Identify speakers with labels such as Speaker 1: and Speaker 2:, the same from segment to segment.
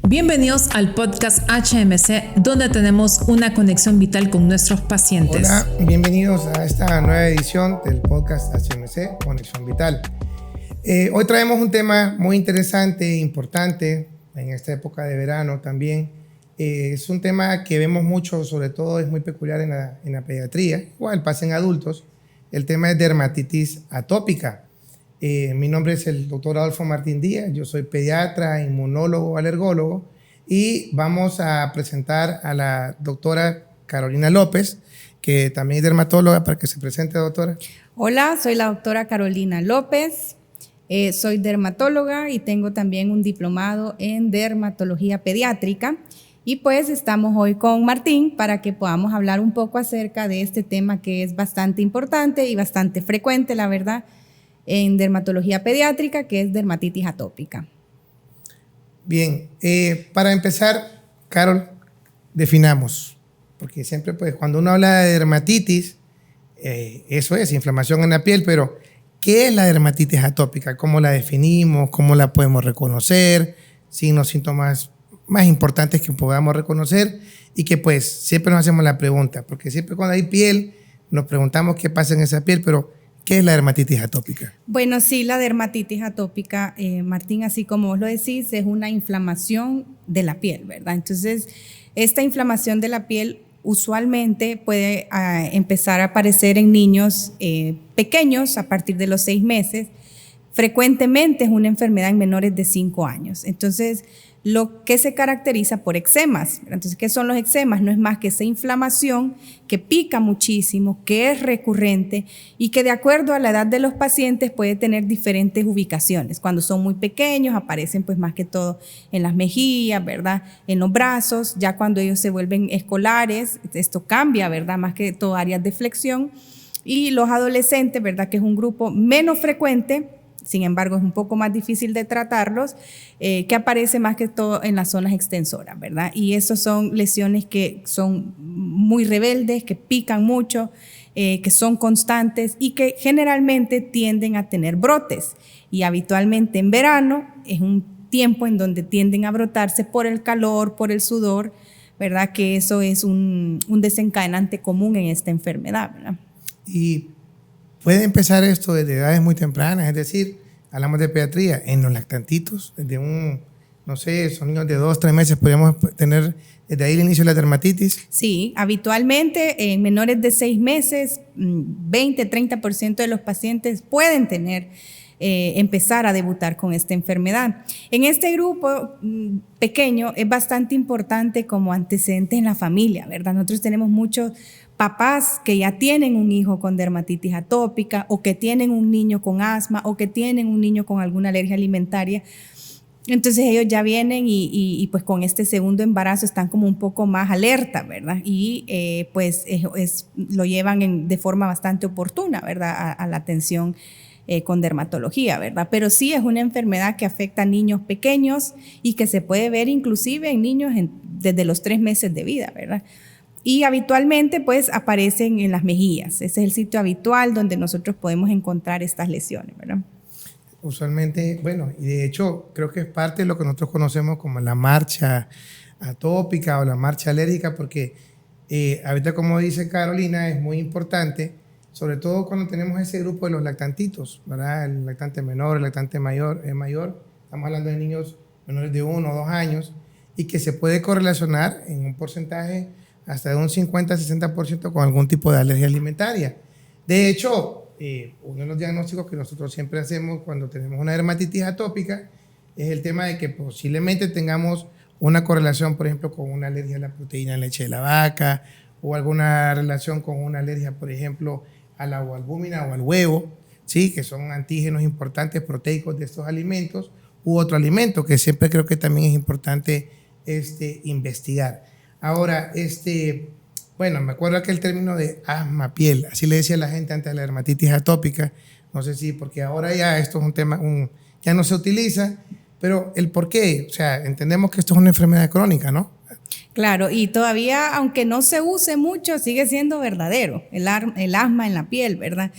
Speaker 1: Bienvenidos al podcast HMC, donde tenemos una conexión vital con nuestros pacientes.
Speaker 2: Hola, bienvenidos a esta nueva edición del podcast HMC, Conexión Vital. Hoy traemos un tema muy interesante, importante, en esta época de verano también. Es un tema que vemos mucho, sobre todo es muy peculiar en la pediatría, igual pasa en adultos. El tema es dermatitis atópica. Mi nombre es el doctor Adolfo Martín Díaz, yo soy pediatra, inmunólogo, alergólogo, y vamos a presentar a la doctora Carolina López, que también es dermatóloga, para que se presente, doctora.
Speaker 3: Hola, soy la doctora Carolina López, soy dermatóloga y tengo también un diplomado en dermatología pediátrica. Y pues estamos hoy con Martín para que podamos hablar un poco acerca de este tema que es bastante importante y bastante frecuente, la verdad, en dermatología pediátrica, que es dermatitis atópica.
Speaker 2: Bien, para empezar, Carol, definamos, porque siempre pues cuando uno habla de dermatitis, eso es inflamación en la piel, pero ¿qué es la dermatitis atópica? ¿Cómo la definimos? ¿Cómo la podemos reconocer? Signos, síntomas más importantes que podamos reconocer y que pues siempre nos hacemos la pregunta, porque siempre cuando hay piel nos preguntamos qué pasa en esa piel, pero ¿qué es la dermatitis atópica?
Speaker 3: Bueno, sí, la dermatitis atópica, Martín, así como vos lo decís, es una inflamación de la piel, ¿verdad? Entonces, esta inflamación de la piel usualmente puede empezar a aparecer en niños pequeños a partir de los 6 meses. Frecuentemente es una enfermedad en menores de 5 años. Entonces, lo que se caracteriza por eczemas. Entonces, ¿qué son los eczemas? No es más que esa inflamación que pica muchísimo, que es recurrente y que de acuerdo a la edad de los pacientes puede tener diferentes ubicaciones. Cuando son muy pequeños aparecen pues más que todo en las mejillas, ¿verdad? En los brazos. Ya cuando ellos se vuelven escolares, esto cambia, ¿verdad? Más que todo áreas de flexión. Y los adolescentes, ¿verdad? Que es un grupo menos frecuente, sin embargo es un poco más difícil de tratarlos, que aparece más que todo en las zonas extensoras, ¿verdad? Y esas son lesiones que son muy rebeldes, que pican mucho, que son constantes y que generalmente tienden a tener brotes. Y habitualmente en verano es un tiempo en donde tienden a brotarse por el calor, por el sudor, ¿verdad? Que eso es un desencadenante común en esta enfermedad, ¿verdad?
Speaker 2: Y puede empezar esto desde edades muy tempranas, es decir, hablamos de pediatría, en los lactantitos, desde son niños de 2, 3 meses, podríamos tener desde ahí el inicio de la dermatitis.
Speaker 3: Sí, habitualmente en menores de 6 meses, 20-30% de los pacientes pueden empezar a debutar con esta enfermedad. En este grupo pequeño es bastante importante como antecedente en la familia, ¿verdad? Nosotros tenemos muchos papás que ya tienen un hijo con dermatitis atópica o que tienen un niño con asma o que tienen un niño con alguna alergia alimentaria. Entonces ellos ya vienen y pues con este segundo embarazo están como un poco más alerta, ¿verdad? Y pues lo llevan de forma bastante oportuna, ¿verdad? A la atención con dermatología, ¿verdad? Pero sí es una enfermedad que afecta a niños pequeños y que se puede ver inclusive en niños desde los 3 meses de vida, ¿verdad? Y habitualmente pues aparecen en las mejillas. Ese es el sitio habitual donde nosotros podemos encontrar estas lesiones, ¿verdad?
Speaker 2: Usualmente, bueno, y de hecho creo que es parte de lo que nosotros conocemos como la marcha atópica o la marcha alérgica, porque ahorita, como dice Carolina, es muy importante, sobre todo cuando tenemos ese grupo de los lactantitos, ¿verdad? El lactante menor, el lactante mayor, estamos hablando de niños menores de 1 o 2 años, y que se puede correlacionar en un porcentaje hasta de un 50-60% con algún tipo de alergia alimentaria. De hecho, uno de los diagnósticos que nosotros siempre hacemos cuando tenemos una dermatitis atópica es el tema de que posiblemente tengamos una correlación, por ejemplo, con una alergia a la proteína en leche de la vaca o alguna relación con una alergia, por ejemplo, a la albúmina o al huevo, ¿sí? Que son antígenos importantes proteicos de estos alimentos u otro alimento que siempre creo que también es importante investigar. Ahora, bueno, me acuerdo aquel término de asma piel, así le decía la gente antes de la dermatitis atópica, no sé si porque ahora ya esto es un tema, ya no se utiliza, pero el por qué, o sea, entendemos que esto es una enfermedad crónica, ¿no?
Speaker 3: Claro, y todavía, aunque no se use mucho, sigue siendo verdadero el asma en la piel, ¿verdad?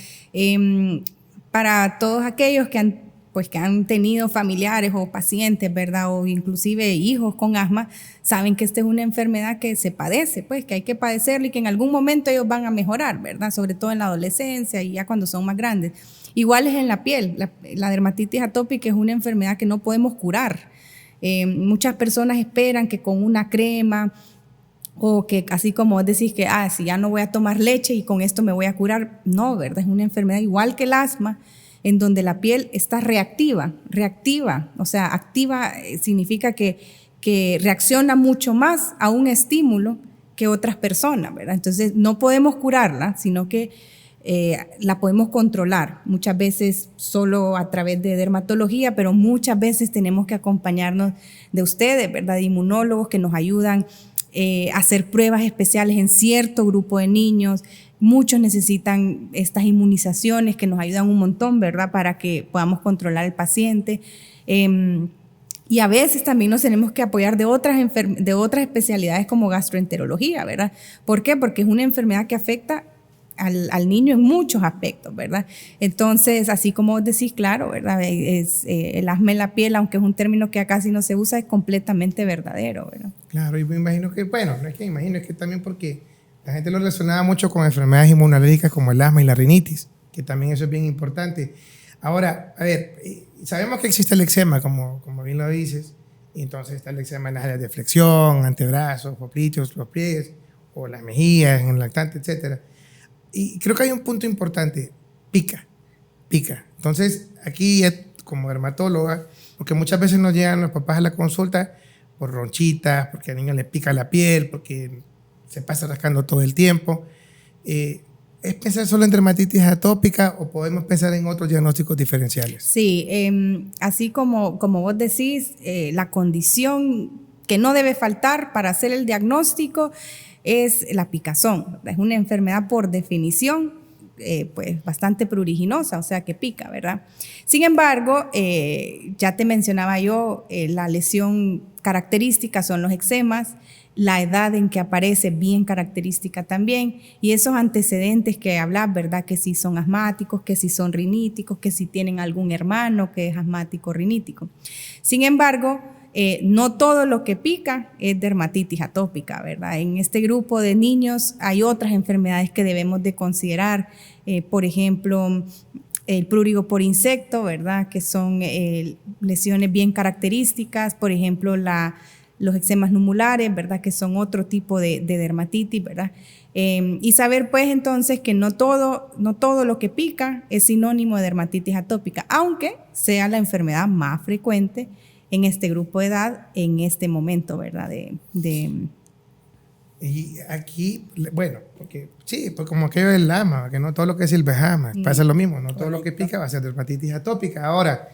Speaker 3: Para todos aquellos que han pues que han tenido familiares o pacientes, ¿verdad? O inclusive hijos con asma, saben que esta es una enfermedad que se padece, pues que hay que padecerla y que en algún momento ellos van a mejorar, ¿verdad? Sobre todo en la adolescencia y ya cuando son más grandes. Igual es en la piel, la dermatitis atópica es una enfermedad que no podemos curar. Muchas personas esperan que con una crema o que así como vos decís que si ya no voy a tomar leche y con esto me voy a curar, no, ¿verdad? Es una enfermedad igual que el asma, en donde la piel está reactiva, o sea, activa significa que reacciona mucho más a un estímulo que otras personas, ¿verdad? Entonces no podemos curarla, sino que la podemos controlar, muchas veces solo a través de dermatología, pero muchas veces tenemos que acompañarnos de ustedes, ¿verdad? De inmunólogos que nos ayudan a hacer pruebas especiales en cierto grupo de niños. Muchos necesitan estas inmunizaciones que nos ayudan un montón, ¿verdad? Para que podamos controlar al paciente. Y a veces también nos tenemos que apoyar de otras especialidades como gastroenterología, ¿verdad? ¿Por qué? Porque es una enfermedad que afecta al niño en muchos aspectos, ¿verdad? Entonces, así como vos decís, claro, ¿verdad? El asma en la piel, aunque es un término que casi no se usa, es completamente verdadero, ¿verdad?
Speaker 2: Claro, y me imagino que, bueno, no es que imagino, es que también porque la gente lo relacionaba mucho con enfermedades inmunológicas como el asma y la rinitis, que también eso es bien importante. Ahora, a ver, sabemos que existe el eczema, como bien lo dices, y entonces está el eczema en las áreas de flexión, antebrazos, poplitos, los pliegues, o las mejillas, en el lactante, etcétera. Y creo que hay un punto importante, pica. Entonces, aquí como dermatóloga, porque muchas veces nos llegan los papás a la consulta por ronchitas, porque al niño le pica la piel, porque se pasa rascando todo el tiempo. ¿Es pensar solo en dermatitis atópica o podemos pensar en otros diagnósticos diferenciales? Sí,
Speaker 3: así como vos decís, la condición que no debe faltar para hacer el diagnóstico es la picazón. Es una enfermedad por definición pues bastante pruriginosa, o sea que pica, ¿verdad? Sin embargo, ya te mencionaba yo, la lesión característica son los eczemas, la edad en que aparece bien característica también, y esos antecedentes que hablas, ¿verdad? Que si son asmáticos, que si son riníticos, que si tienen algún hermano que es asmático o rinítico. Sin embargo, no todo lo que pica es dermatitis atópica, ¿verdad? En este grupo de niños hay otras enfermedades que debemos de considerar, por ejemplo, el prurigo por insecto, ¿verdad? Que son lesiones bien características, por ejemplo, los eczemas numulares, ¿verdad? Que son otro tipo de dermatitis, ¿verdad? Y saber pues entonces que no todo lo que pica es sinónimo de dermatitis atópica, aunque sea la enfermedad más frecuente en este grupo de edad, en este momento, ¿verdad?
Speaker 2: Y aquí, bueno, porque sí, pues como aquello del asma, que no todo lo que es silvejama, pasa lo mismo, no todo lo que pica va a ser dermatitis atópica. Ahora,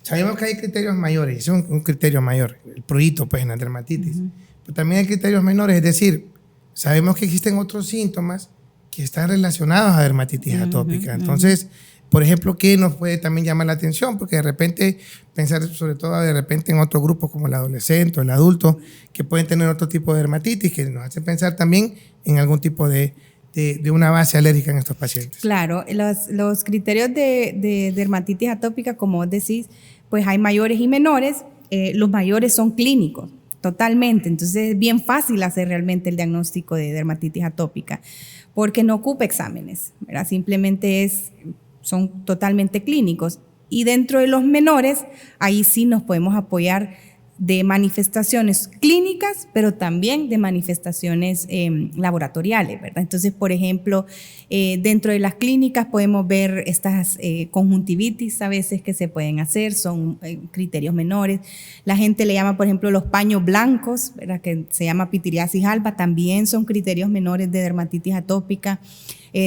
Speaker 2: sabemos que hay criterios mayores, es un criterio mayor, el prurito, pues, en la dermatitis. Pero también hay criterios menores, es decir, sabemos que existen otros síntomas que están relacionados a dermatitis atópica. Entonces, por ejemplo, ¿qué nos puede también llamar la atención? Porque de repente, pensar sobre todo de repente en otros grupos como el adolescente o el adulto, que pueden tener otro tipo de dermatitis, que nos hace pensar también en algún tipo de una base alérgica en estos pacientes.
Speaker 3: Claro, los criterios de dermatitis atópica, como vos decís, pues hay mayores y menores. Los mayores son clínicos, totalmente. Entonces es bien fácil hacer realmente el diagnóstico de dermatitis atópica, porque no ocupa exámenes, ¿verdad? Simplemente son totalmente clínicos. Y dentro de los menores, ahí sí nos podemos apoyar de manifestaciones clínicas, pero también de manifestaciones laboratoriales, ¿verdad? Entonces, por ejemplo, dentro de las clínicas podemos ver estas conjuntivitis a veces que se pueden hacer, son criterios menores. La gente le llama, por ejemplo, los paños blancos, ¿verdad? Que se llama pitiriasis alba, también son criterios menores de dermatitis atópica.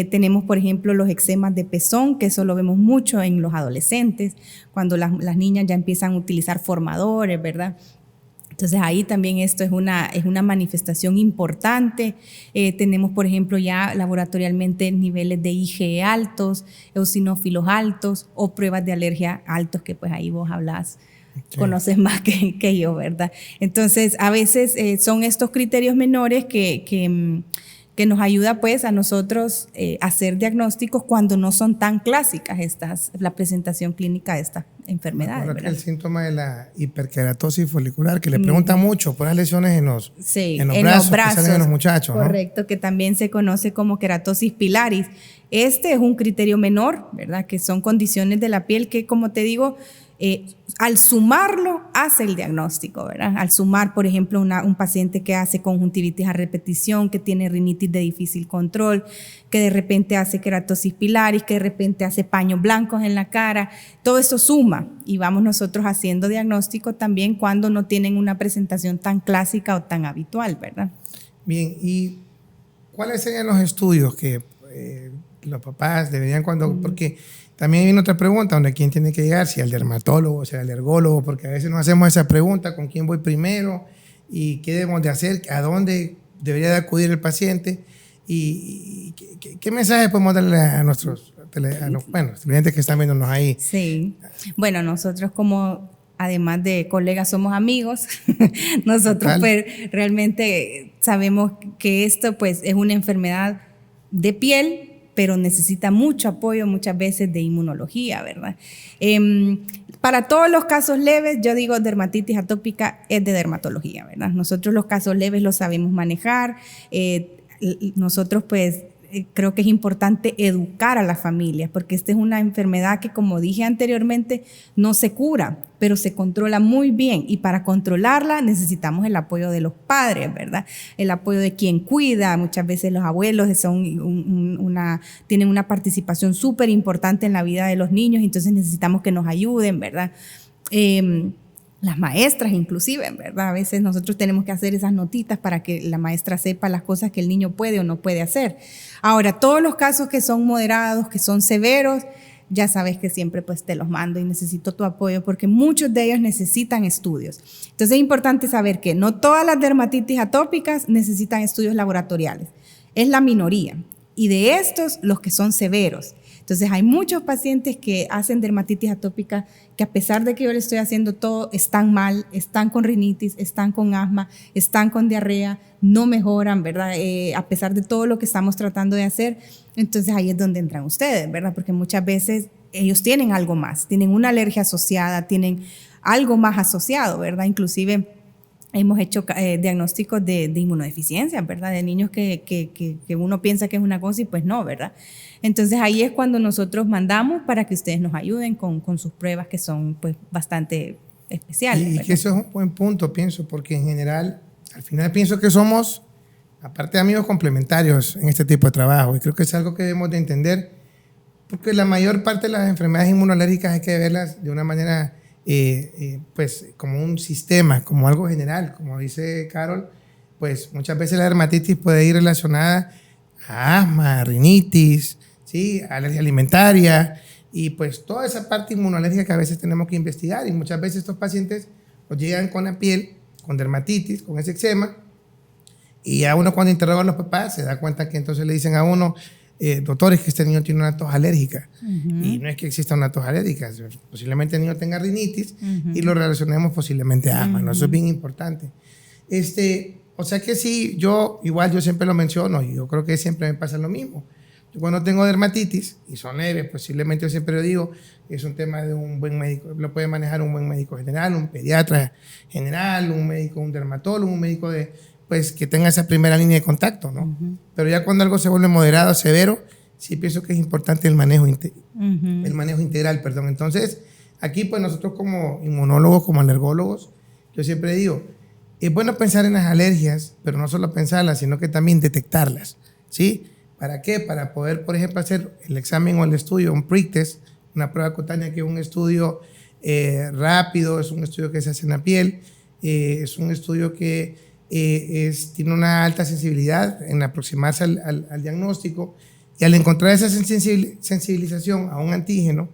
Speaker 3: Tenemos, por ejemplo, los eczemas de pezón, que eso lo vemos mucho en los adolescentes, cuando las niñas ya empiezan a utilizar formadores, ¿verdad? Entonces ahí también esto es una manifestación importante. Tenemos, por ejemplo, ya laboratorialmente niveles de IgE altos, eosinófilos altos o pruebas de alergia altos, que pues ahí vos hablás. Sí. Conoces más que yo, ¿verdad? Entonces, a veces son estos criterios menores que que nos ayuda pues a nosotros hacer diagnósticos cuando no son tan clásicas la presentación clínica de estas enfermedades.
Speaker 2: Ahora que el síntoma de la hiperkeratosis folicular, que le preguntan mucho por las lesiones en los brazos que salen en los muchachos.
Speaker 3: Correcto, ¿no? Que también se conoce como keratosis pilaris. Este es un criterio menor, ¿verdad? Que son condiciones de la piel que, como te digo, al sumarlo hace el diagnóstico, ¿verdad? Al sumar, por ejemplo, un paciente que hace conjuntivitis a repetición, que tiene rinitis de difícil control, que de repente hace keratosis pilaris, que de repente hace paños blancos en la cara, todo eso suma y vamos nosotros haciendo diagnóstico también cuando no tienen una presentación tan clásica o tan habitual, ¿verdad?
Speaker 2: Bien, ¿y cuáles serían los estudios que los papás deberían porque también viene otra pregunta, donde quién tiene que llegar, si al dermatólogo, si al alergólogo, porque a veces nos hacemos esa pregunta, ¿con quién voy primero? ¿Y qué debemos de hacer? ¿A dónde debería de acudir el paciente? ¿Y qué mensaje podemos darle a nuestros clientes que están viéndonos ahí?
Speaker 3: Sí, bueno, nosotros como además de colegas somos amigos, nosotros pues realmente sabemos que esto pues es una enfermedad de piel, pero necesita mucho apoyo muchas veces de inmunología, ¿verdad? Para todos los casos leves, yo digo dermatitis atópica es de dermatología, ¿verdad? Nosotros los casos leves los sabemos manejar, nosotros pues creo que es importante educar a las familias, porque esta es una enfermedad que, como dije anteriormente, no se cura, pero se controla muy bien, y para controlarla necesitamos el apoyo de los padres, ¿verdad? El apoyo de quien cuida. Muchas veces los abuelos tienen una participación súper importante en la vida de los niños, entonces necesitamos que nos ayuden, ¿verdad? Las maestras inclusive, ¿verdad? A veces nosotros tenemos que hacer esas notitas para que la maestra sepa las cosas que el niño puede o no puede hacer. Ahora, todos los casos que son moderados, que son severos, ya sabes que siempre pues te los mando y necesito tu apoyo porque muchos de ellos necesitan estudios. Entonces es importante saber que no todas las dermatitis atópicas necesitan estudios laboratoriales, es la minoría, y de estos los que son severos. Entonces hay muchos pacientes que hacen dermatitis atópica que, a pesar de que yo les estoy haciendo todo, están mal, están con rinitis, están con asma, están con diarrea, no mejoran, ¿verdad? A pesar de todo lo que estamos tratando de hacer. Entonces ahí es donde entran ustedes, ¿verdad? Porque muchas veces ellos tienen algo más, tienen una alergia asociada, tienen algo más asociado, ¿verdad? Inclusive hemos hecho diagnósticos de inmunodeficiencia, ¿verdad? De niños que uno piensa que es una cosa y pues no, ¿verdad? Entonces ahí es cuando nosotros mandamos para que ustedes nos ayuden con sus pruebas, que son pues bastante especiales.
Speaker 2: Y que eso es un buen punto, pienso, porque en general, al final pienso que somos, aparte de amigos, complementarios en este tipo de trabajo, y creo que es algo que debemos de entender, porque la mayor parte de las enfermedades inmunológicas hay que verlas de una manera pues como un sistema, como algo general. Como dice Carol, pues muchas veces la dermatitis puede ir relacionada a asma, rinitis, ¿sí? Alergia alimentaria, y pues toda esa parte inmunológica que a veces tenemos que investigar, y muchas veces estos pacientes nos llegan con la piel, con dermatitis, con ese eczema, y ya uno, cuando interroga a los papás, se da cuenta que entonces le dicen a uno, doctores, que este niño tiene una tos alérgica. Y no es que exista una tos alérgica, posiblemente el niño tenga rinitis y lo relacionemos posiblemente a asma, ¿no? Eso es bien importante. O sea que sí, yo siempre lo menciono, y yo creo que siempre me pasa lo mismo. Yo cuando tengo dermatitis, y son leves, posiblemente yo siempre lo digo, es un tema de un buen médico, lo puede manejar un buen médico general, un pediatra general, un dermatólogo, un médico pues que tenga esa primera línea de contacto, ¿no? Pero ya cuando algo se vuelve moderado, severo, sí pienso que es importante el manejo integral, perdón. Entonces, aquí pues nosotros como inmunólogos, como alergólogos, yo siempre digo, es bueno pensar en las alergias, pero no solo pensarlas, sino que también detectarlas, ¿sí? ¿Para qué? Para poder, por ejemplo, hacer el examen o el estudio, un prick test, una prueba cutánea, que es un estudio rápido, es un estudio que se hace en la piel, es un estudio que tiene una alta sensibilidad en aproximarse al diagnóstico, y al encontrar esa sensibilización a un antígeno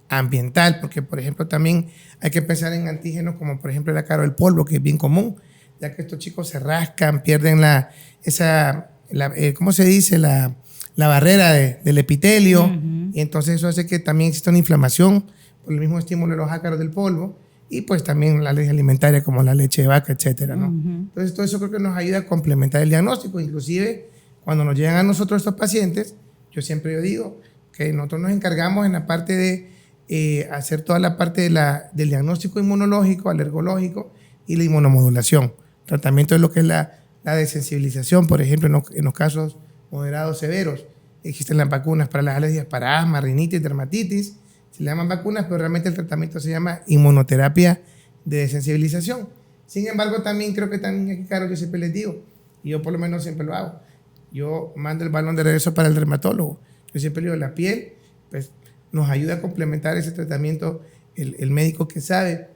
Speaker 2: ambiental, porque por ejemplo también hay que pensar en antígenos como por ejemplo el ácaro del polvo, que es bien común, ya que estos chicos se rascan, pierden ¿cómo se dice? La barrera del epitelio, y entonces eso hace que también exista una inflamación por el mismo estímulo de los ácaros del polvo, y pues también la alergia alimentaria como la leche de vaca, etcétera, ¿no? Entonces todo eso creo que nos ayuda a complementar el diagnóstico. Inclusive cuando nos llegan a nosotros estos pacientes, yo siempre digo que nosotros nos encargamos en la parte de hacer toda la parte del diagnóstico inmunológico, alergológico y la inmunomodulación. Tratamiento de lo que es la desensibilización, por ejemplo, en los casos moderados severos. Existen las vacunas para las alergias para asma, rinitis, dermatitis. Se le llaman vacunas, pero realmente el tratamiento se llama inmunoterapia de desensibilización. Sin embargo, también creo que también aquí, Caro, yo siempre les digo, y yo por lo menos siempre lo hago, yo mando el balón de regreso para el dermatólogo. Yo siempre digo, la piel, pues nos ayuda a complementar ese tratamiento el médico que sabe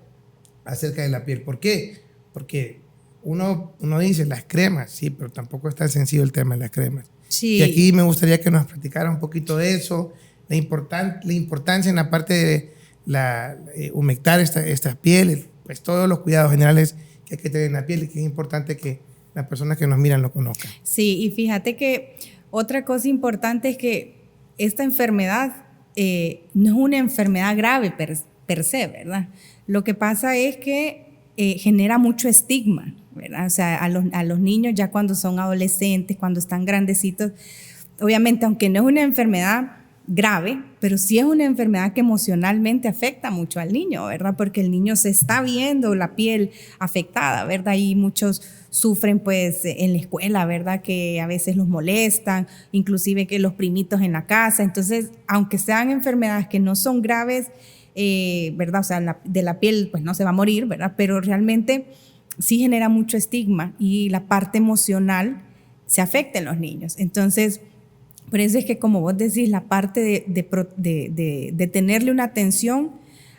Speaker 2: acerca de la piel. ¿Por qué? Porque uno dice las cremas, sí, pero tampoco es tan sencillo el tema de las cremas.
Speaker 3: Sí.
Speaker 2: Y aquí me gustaría que nos platicara un poquito de eso, la importancia en la parte de humectar esta piel, pues todos los cuidados generales que hay que tener en la piel y que es importante que las personas que nos miran lo conozcan.
Speaker 3: Sí, y fíjate que otra cosa importante es que esta enfermedad no es una enfermedad grave per se, ¿verdad? Lo que pasa es que genera mucho estigma, ¿verdad? O sea, a los niños ya cuando son adolescentes, cuando están grandecitos, obviamente, aunque no es una enfermedad grave, pero sí es una enfermedad que emocionalmente afecta mucho al niño, ¿verdad? Porque el niño se está viendo la piel afectada, ¿verdad? Y muchos sufren pues en la escuela, ¿verdad? Que a veces los molestan, inclusive que los primitos en la casa. Entonces, aunque sean enfermedades que no son graves, ¿verdad? O sea, de la piel pues no se va a morir, ¿verdad? Pero realmente sí genera mucho estigma y la parte emocional se afecta en los niños. Entonces, por eso es que, como vos decís, la parte de tenerle una atención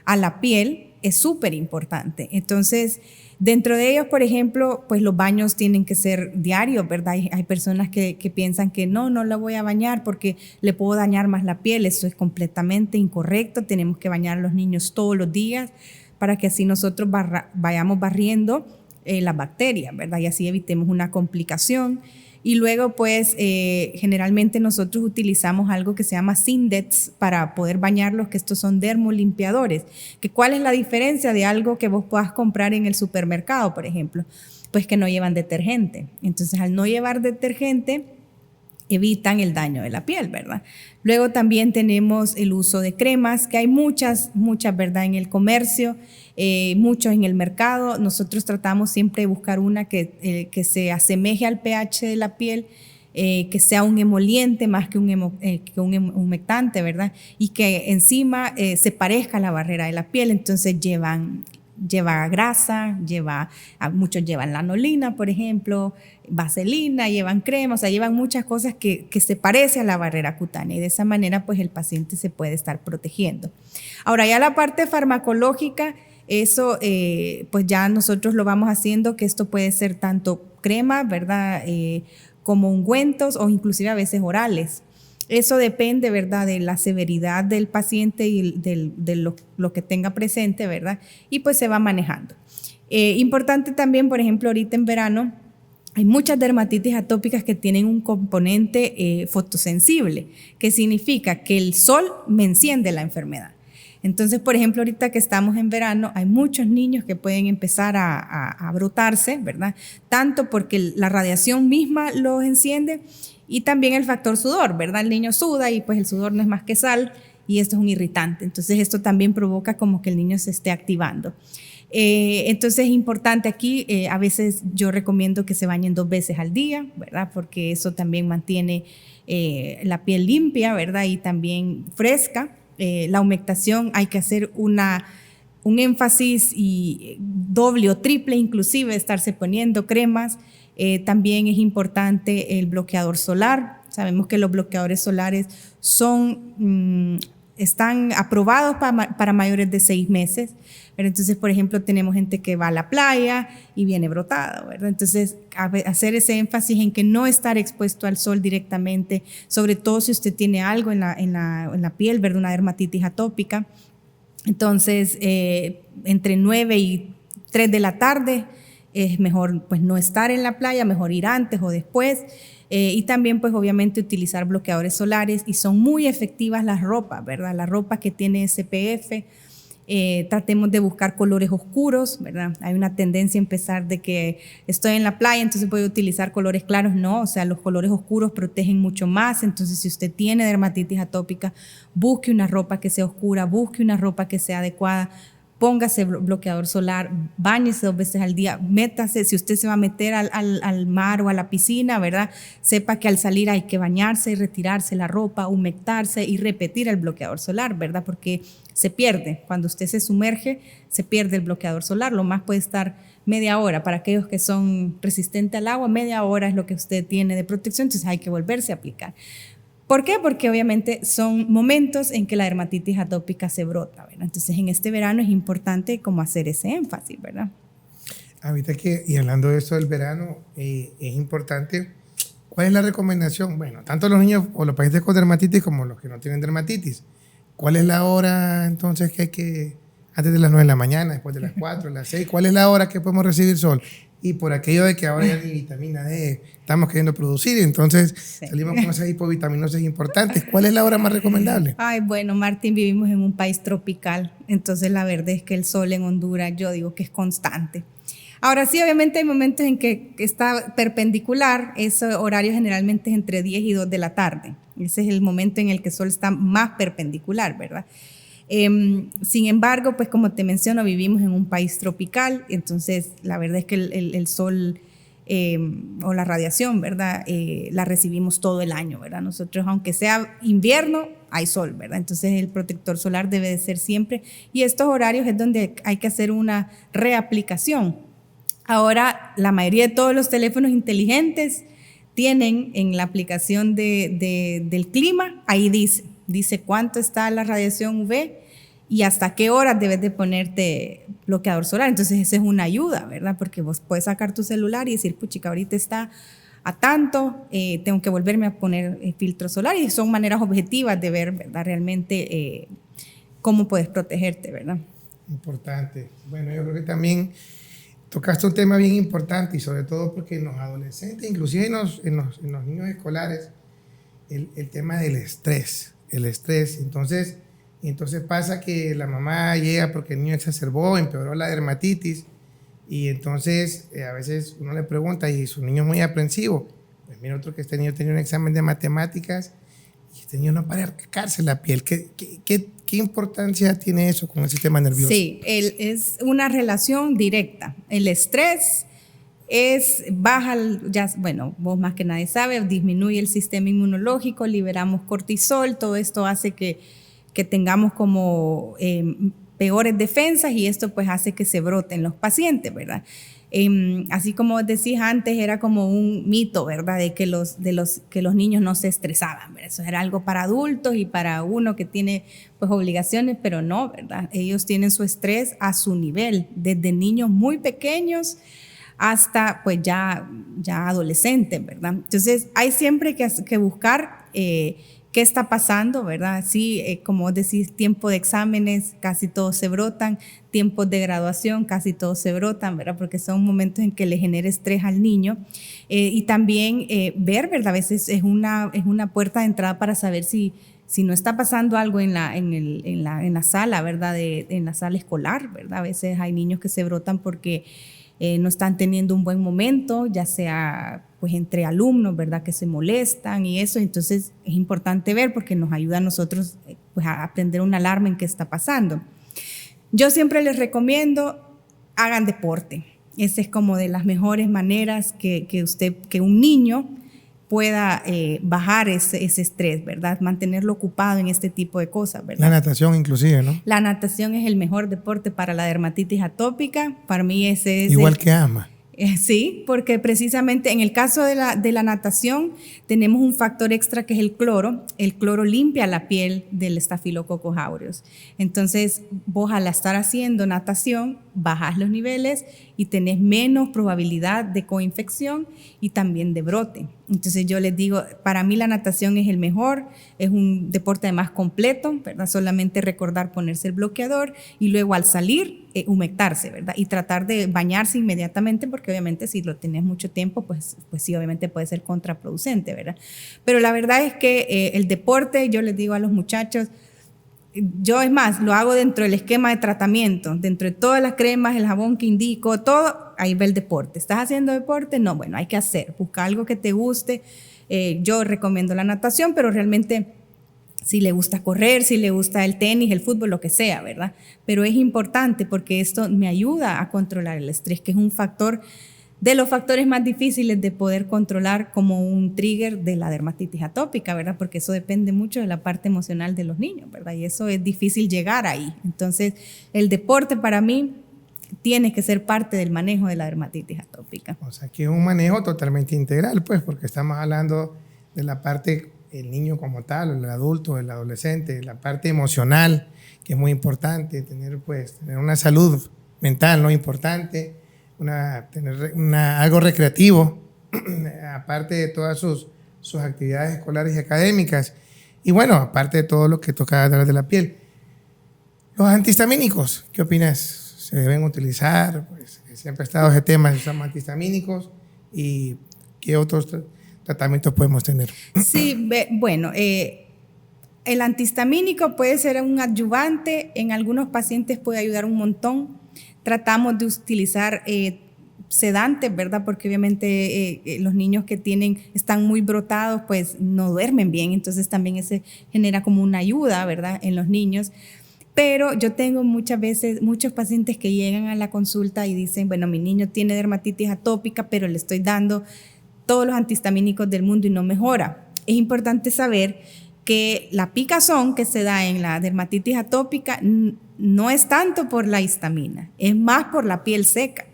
Speaker 3: a la piel es súper importante. Entonces, dentro de ellos, por ejemplo, pues los baños tienen que ser diarios, ¿verdad? Hay personas que piensan que no la voy a bañar porque le puedo dañar más la piel. Eso es completamente incorrecto. Tenemos que bañar a los niños todos los días para que así nosotros vayamos barriendo las bacterias, ¿verdad? Y así evitemos una complicación. Y luego, pues, generalmente nosotros utilizamos algo que se llama Sindex para poder bañarlos, que estos son dermolimpiadores. ¿Cuál es la diferencia de algo que vos puedas comprar en el supermercado, por ejemplo? Pues que no llevan detergente. Entonces, al no llevar detergente, evitan el daño de la piel, ¿verdad? Luego también tenemos el uso de cremas, que hay muchas, ¿verdad? En el comercio, muchos en el mercado. Nosotros tratamos siempre de buscar una que se asemeje al pH de la piel, que sea un emoliente más que un humectante, ¿verdad? Y que encima se parezca a la barrera de la piel. Entonces lleva grasa, muchos llevan lanolina, por ejemplo, vaselina, llevan crema, o sea, llevan muchas cosas que se parecen a la barrera cutánea y de esa manera pues el paciente se puede estar protegiendo. Ahora ya la parte farmacológica, eso pues ya nosotros lo vamos haciendo, que esto puede ser tanto crema, ¿verdad? Como ungüentos o inclusive a veces orales. Eso depende, ¿verdad?, de la severidad del paciente y de lo que tenga presente, ¿verdad? Y pues se va manejando. Importante también, por ejemplo, ahorita en verano, hay muchas dermatitis atópicas que tienen un componente fotosensible, que significa que el sol me enciende la enfermedad. Entonces, por ejemplo, ahorita que estamos en verano, hay muchos niños que pueden empezar a brotarse, ¿verdad? Tanto porque la radiación misma los enciende y también el factor sudor, ¿verdad? El niño suda y pues el sudor no es más que sal y esto es un irritante. Entonces, esto también provoca como que el niño se esté activando. Entonces, es importante aquí, a veces yo recomiendo que se bañen 2 veces al día, ¿verdad? Porque eso también mantiene la piel limpia, ¿verdad? Y también fresca. La humectación hay que hacer un énfasis y doble o triple inclusive, estarse poniendo cremas. También es importante el bloqueador solar. Sabemos que los bloqueadores solares están aprobados para mayores de 6 meses. Pero entonces, por ejemplo, tenemos gente que va a la playa y viene brotada, ¿verdad? Entonces, hacer ese énfasis en que no estar expuesto al sol directamente, sobre todo si usted tiene algo en la piel, ¿verdad? Una dermatitis atópica. Entonces, entre 9 y 3 de la tarde es mejor pues no estar en la playa, mejor ir antes o después. Y también pues obviamente utilizar bloqueadores solares y son muy efectivas las ropas, ¿verdad? La ropa que tiene SPF Tratemos de buscar colores oscuros, ¿verdad? Hay una tendencia a empezar de que estoy en la playa, entonces voy a utilizar colores claros. No, o sea, los colores oscuros protegen mucho más. Entonces, si usted tiene dermatitis atópica, busque una ropa que sea oscura, busque una ropa que sea adecuada. Póngase bloqueador solar, báñese 2 veces al día, métase, si usted se va a meter al mar o a la piscina, ¿verdad? Sepa que al salir hay que bañarse y retirarse la ropa, humectarse y repetir el bloqueador solar, ¿verdad? Porque se pierde, cuando usted se sumerge, se pierde el bloqueador solar, lo más puede estar media hora, para aquellos que son resistentes al agua, media hora es lo que usted tiene de protección, entonces hay que volverse a aplicar. ¿Por qué? Porque obviamente son momentos en que la dermatitis atópica se brota, ¿verdad? Entonces, en este verano es importante como hacer ese énfasis, ¿verdad?
Speaker 2: Ahorita y hablando de eso del verano, es importante, ¿cuál es la recomendación? Bueno, tanto los niños o los pacientes con dermatitis como los que no tienen dermatitis, ¿cuál es la hora entonces que hay que, antes de las 9 de la mañana, después de las 4, las 6, cuál es la hora que podemos recibir sol? Y por aquello de que ahora ya ni vitamina D estamos queriendo producir, entonces salimos con esas hipovitaminoses importantes. ¿Cuál es la hora más recomendable?
Speaker 3: Ay, bueno, Martín, vivimos en un país tropical, entonces la verdad es que el sol en Honduras, yo digo que es constante. Ahora sí, obviamente hay momentos en que está perpendicular, ese horario generalmente es entre 10 y 2 de la tarde. Ese es el momento en el que el sol está más perpendicular, ¿verdad? Sin embargo, pues como te menciono, vivimos en un país tropical, entonces la verdad es que el sol o la radiación, ¿verdad? La recibimos todo el año, ¿verdad? Nosotros, aunque sea invierno, hay sol, ¿verdad? Entonces el protector solar debe de ser siempre, y estos horarios es donde hay que hacer una reaplicación. Ahora, la mayoría de todos los teléfonos inteligentes tienen en la aplicación del clima, ahí dice cuánto está la radiación UV y hasta qué horas debes de ponerte bloqueador solar. Entonces, esa es una ayuda, ¿verdad? Porque vos puedes sacar tu celular y decir, puchica, ahorita está a tanto, tengo que volverme a poner filtro solar, y son maneras objetivas de ver, ¿verdad? Realmente cómo puedes protegerte, ¿verdad? Importante.
Speaker 2: Bueno, yo creo que también tocaste un tema bien importante, y sobre todo porque en los adolescentes, inclusive en los niños escolares, el tema del estrés. El estrés, entonces pasa que la mamá llega porque el niño exacerbó, empeoró la dermatitis, y entonces a veces uno le pregunta y su niño es muy aprensivo, pues mira, otro que este niño tenía un examen de matemáticas y este niño no para de arrancarse la piel. ¿Qué importancia tiene eso con el sistema nervioso?
Speaker 3: Sí, es una relación directa. El estrés baja, bueno, vos más que nadie sabe, disminuye el sistema inmunológico, liberamos cortisol, todo esto hace que tengamos como peores defensas, y esto pues hace que se broten los pacientes, ¿verdad? Así como decís antes, era como un mito, ¿verdad? De que los niños no se estresaban, ¿verdad? Eso era algo para adultos y para uno que tiene pues obligaciones, pero no, ¿verdad? Ellos tienen su estrés a su nivel, desde niños muy pequeños hasta pues ya adolescentes, ¿verdad? Entonces hay siempre que buscar qué está pasando, ¿verdad? Sí, como vos decís, tiempo de exámenes, casi todos se brotan, tiempos de graduación, casi todos se brotan, ¿verdad? Porque son momentos en que le genera estrés al niño. Y también ver, ¿verdad? A veces es una puerta de entrada para saber si no está pasando algo en la sala, ¿verdad? En la sala escolar, ¿verdad? A veces hay niños que se brotan porque no están teniendo un buen momento, ya sea pues entre alumnos, ¿verdad? Que se molestan y eso. Entonces es importante ver, porque nos ayuda a nosotros pues a prender una alarma en qué está pasando. Yo siempre les recomiendo, hagan deporte. Esa es como de las mejores maneras que un niño pueda bajar ese estrés, ¿verdad? Mantenerlo ocupado en este tipo de cosas, ¿verdad?
Speaker 2: La natación inclusive, ¿no?
Speaker 3: La natación es el mejor deporte para la dermatitis atópica. Para mí ese es...
Speaker 2: Igual que asma.
Speaker 3: Sí, porque precisamente en el caso de la natación tenemos un factor extra que es el cloro. El cloro limpia la piel del Staphylococcus aureus. Entonces, vos al estar haciendo natación, bajás los niveles y tenés menos probabilidad de coinfección y también de brote. Entonces yo les digo, para mí la natación es el mejor, es un deporte además completo, ¿verdad? Solamente recordar ponerse el bloqueador y luego al salir humectarse, ¿verdad? Y tratar de bañarse inmediatamente, porque obviamente si lo tenés mucho tiempo, pues sí, obviamente puede ser contraproducente, ¿verdad? Pero la verdad es que el deporte, yo les digo a los muchachos, Yo es más, lo hago dentro del esquema de tratamiento, dentro de todas las cremas, el jabón que indico, todo, ahí va el deporte. ¿Estás haciendo deporte? No, bueno, hay que hacer, busca algo que te guste. Yo recomiendo la natación, pero realmente si le gusta correr, si le gusta el tenis, el fútbol, lo que sea, ¿verdad? Pero es importante porque esto me ayuda a controlar el estrés, que es un factor de los factores más difíciles de poder controlar como un trigger de la dermatitis atópica, ¿verdad? Porque eso depende mucho de la parte emocional de los niños, ¿verdad? Y eso es difícil llegar ahí. Entonces, el deporte para mí tiene que ser parte del manejo de la dermatitis atópica.
Speaker 2: O sea, que es un manejo totalmente integral, pues, porque estamos hablando de la parte, el niño como tal, el adulto, el adolescente, la parte emocional, que es muy importante, tener una salud mental, ¿no? Importante, tener algo recreativo, aparte de todas sus actividades escolares y académicas. Y bueno, aparte de todo lo que toca a través de la piel. Los antihistamínicos, ¿qué opinas? ¿Se deben utilizar? Pues siempre ha estado ese tema, se usan antihistamínicos. ¿Y qué otros tratamientos podemos tener?
Speaker 3: Sí, bueno, el antihistamínico puede ser un adyuvante, en algunos pacientes puede ayudar un montón. Tratamos de utilizar sedantes, ¿verdad? Porque obviamente los niños que están muy brotados, pues no duermen bien, entonces también ese genera como una ayuda, ¿verdad? En los niños. Pero yo tengo muchas veces, muchos pacientes que llegan a la consulta y dicen, bueno, mi niño tiene dermatitis atópica, pero le estoy dando todos los antihistamínicos del mundo y no mejora. Es importante saber que la picazón que se da en la dermatitis atópica no es tanto por la histamina, es más por la piel seca.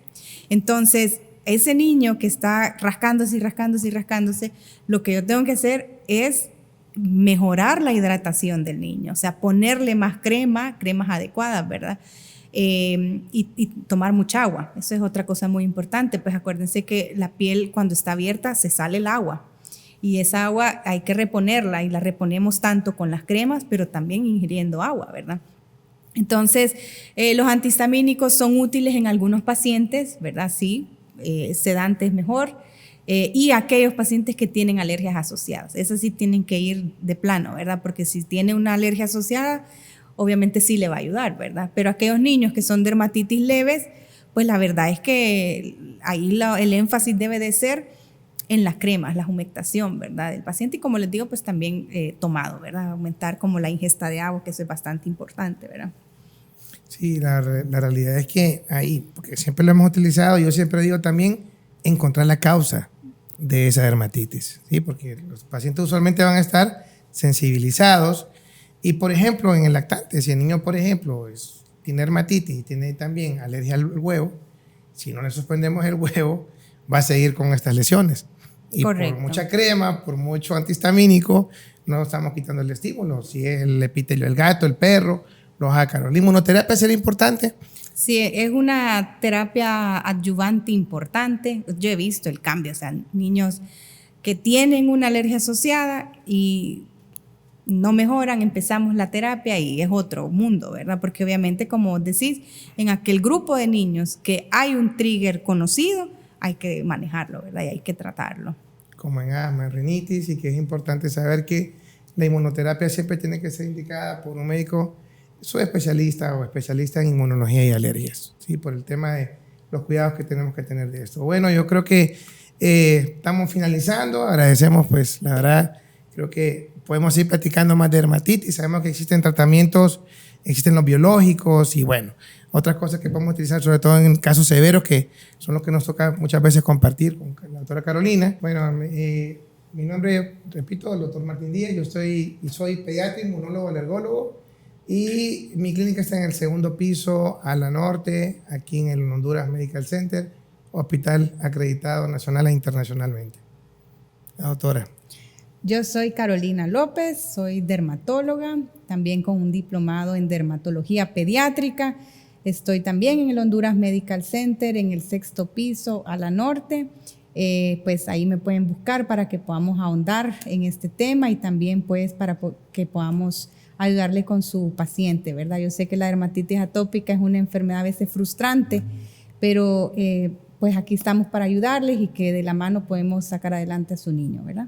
Speaker 3: Entonces, ese niño que está rascándose y rascándose y rascándose, lo que yo tengo que hacer es mejorar la hidratación del niño, o sea, ponerle más cremas adecuadas, ¿verdad? Y tomar mucha agua, eso es otra cosa muy importante, pues acuérdense que la piel cuando está abierta se sale el agua y esa agua hay que reponerla y la reponemos tanto con las cremas, pero también ingiriendo agua, ¿verdad? Entonces, los antihistamínicos son útiles en algunos pacientes, ¿verdad? Sí, sedante es mejor. Y aquellos pacientes que tienen alergias asociadas, esos sí tienen que ir de plano, ¿verdad? Porque si tiene una alergia asociada, obviamente sí le va a ayudar, ¿verdad? Pero aquellos niños que son dermatitis leves, pues la verdad es que ahí el énfasis debe de ser en las cremas, la humectación, ¿verdad? Del paciente y como les digo, pues también tomado, ¿verdad? Aumentar como la ingesta de agua, que eso es bastante importante, ¿verdad?
Speaker 2: Sí, la realidad es que ahí, porque siempre lo hemos utilizado, yo siempre digo también encontrar la causa de esa dermatitis, ¿sí? Porque los pacientes usualmente van a estar sensibilizados y, por ejemplo, en el lactante, si el niño, por ejemplo, tiene dermatitis y tiene también alergia al huevo, si no le suspendemos el huevo, va a seguir con estas lesiones. Y
Speaker 3: correcto.
Speaker 2: Por mucha crema, por mucho antihistamínico, no estamos quitando el estímulo. Si es el epitelio del gato, el perro, los ácaros. ¿La inmunoterapia sería importante?
Speaker 3: Sí, es una terapia adyuvante importante. Yo he visto el cambio, o sea, niños que tienen una alergia asociada y no mejoran, empezamos la terapia y es otro mundo, ¿verdad? Porque obviamente, como decís, en aquel grupo de niños que hay un trigger conocido, hay que manejarlo, ¿verdad? Y hay que tratarlo.
Speaker 2: Como en asma, en rinitis, y que es importante saber que la inmunoterapia siempre tiene que ser indicada por un médico subespecialista o especialista en inmunología y alergias, ¿sí? Por el tema de los cuidados que tenemos que tener de esto. Bueno, yo creo que estamos finalizando. Agradecemos, pues, la verdad, creo que podemos ir platicando más de dermatitis. Sabemos que existen tratamientos, existen los biológicos y, bueno, otras cosas que podemos utilizar, sobre todo en casos severos, que son los que nos toca muchas veces compartir con la doctora Carolina. Bueno, mi nombre, repito, el doctor Martín Díaz. Yo soy pediatra, inmunólogo, alergólogo. Y mi clínica está en el segundo piso, a la norte, aquí en el Honduras Medical Center, hospital acreditado nacional e internacionalmente. La doctora.
Speaker 3: Yo soy Carolina López, soy dermatóloga, también con un diplomado en dermatología pediátrica. Estoy también en el Honduras Medical Center, en el sexto piso, a la norte. Pues ahí me pueden buscar para que podamos ahondar en este tema y también pues para que podamos ayudarle con su paciente, ¿verdad? Yo sé que la dermatitis atópica es una enfermedad a veces frustrante, pero pues aquí estamos para ayudarles y que de la mano podemos sacar adelante a su niño, ¿verdad?